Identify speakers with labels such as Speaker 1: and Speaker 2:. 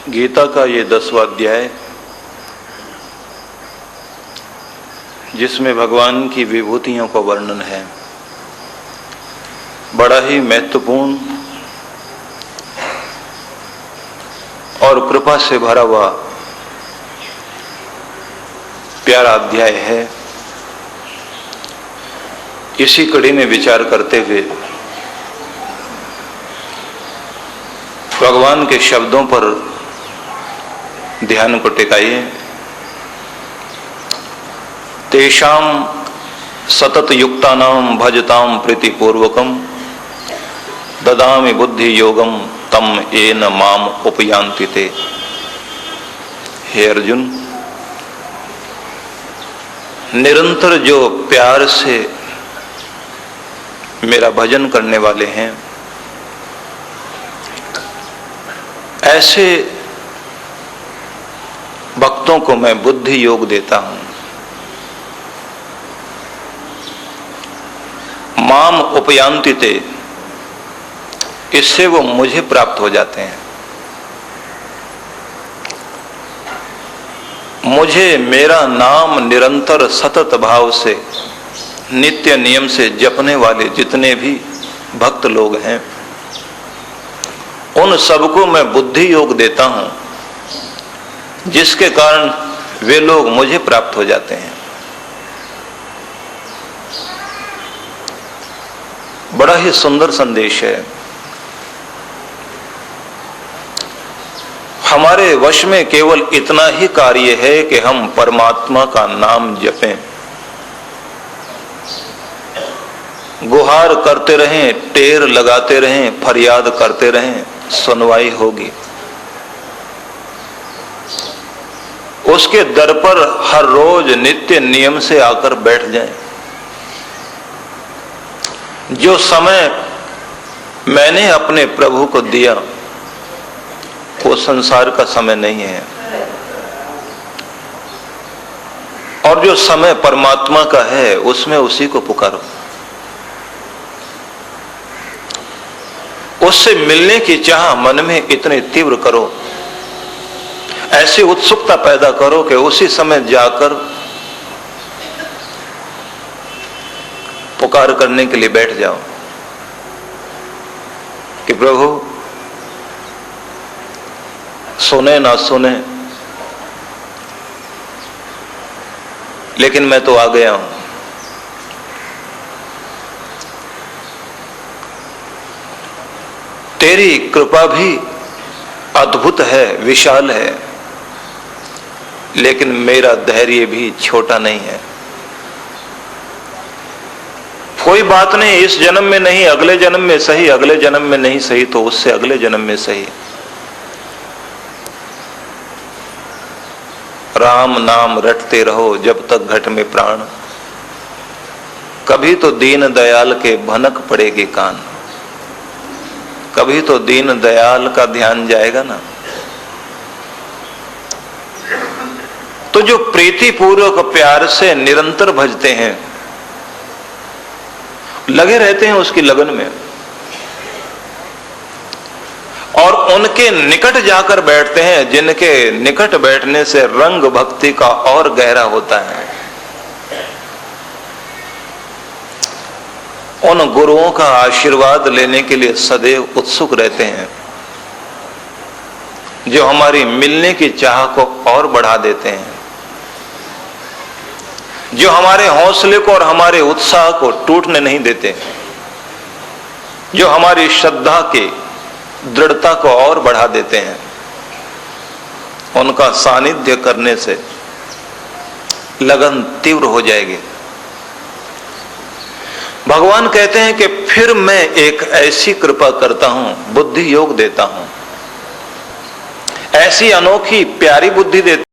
Speaker 1: गीता का ये 10वां अध्याय, जिसमें भगवान की विभूतियों का वर्णन है, बड़ा ही महत्वपूर्ण और कृपा से भरा हुआ प्यारा अध्याय है। इसी कड़ी में विचार करते हुए भगवान के शब्दों पर ध्यान को टिकाइए। तेषाम सतत युक्तानाम भजताम प्रीतिपूर्वकम ददामि बुद्धि योगम तम येन माम उपयान्ति ते। हे अर्जुन, निरंतर जो प्यार से मेरा भजन करने वाले हैं, ऐसे भक्तों को मैं बुद्धि योग देता हूं। माम उपयान्ति ते, इससे वो मुझे प्राप्त हो जाते हैं। मुझे मेरा नाम निरंतर सतत भाव से नित्य नियम से जपने वाले जितने भी भक्त लोग हैं, उन सबको मैं बुद्धि योग देता हूं, जिसके कारण वे लोग मुझे प्राप्त हो जाते हैं। बड़ा ही सुंदर संदेश है। हमारे वश में केवल इतना ही कार्य है कि हम परमात्मा का नाम जपें, गुहार करते रहें, टेर लगाते रहें, फरियाद करते रहें, सुनवाई होगी। उसके दर पर हर रोज नित्य नियम से आकर बैठ जाएं। जो समय मैंने अपने प्रभु को दिया वो संसार का समय नहीं है, और जो समय परमात्मा का है उसमें उसी को पुकारो। उससे मिलने की चाह मन में इतनी तीव्र करो, ऐसी उत्सुकता पैदा करो कि उसी समय जाकर पुकार करने के लिए बैठ जाओ कि प्रभु सुने ना सुने, लेकिन मैं तो आ गया हूं। तेरी कृपा भी अद्भुत है, विशाल है, लेकिन मेरा धैर्य भी छोटा नहीं है। कोई बात नहीं, इस जन्म में नहीं, अगले जन्म में सही, अगले जन्म में नहीं सही तो उससे अगले जन्म में सही। राम नाम रटते रहो जब तक घट में प्राण, कभी तो दीन दयाल के भनक पड़ेगी कान। कभी तो दीन दयाल का ध्यान जाएगा ना। तो जो प्रीति पूर्वक प्यार से निरंतर भजते हैं, लगे रहते हैं उसकी लगन में, और उनके निकट जाकर बैठते हैं, जिनके निकट बैठने से रंग भक्ति का और गहरा होता है, उन गुरुओं का आशीर्वाद लेने के लिए सदैव उत्सुक रहते हैं, जो हमारी मिलने की चाह को और बढ़ा देते हैं, जो हमारे हौसले को और हमारे उत्साह को टूटने नहीं देते, जो हमारी श्रद्धा की दृढ़ता को और बढ़ा देते हैं। उनका सानिध्य करने से लगन तीव्र हो जाएगी। भगवान कहते हैं कि फिर मैं एक ऐसी कृपा करता हूं, बुद्धि योग देता हूं, ऐसी अनोखी प्यारी बुद्धि देता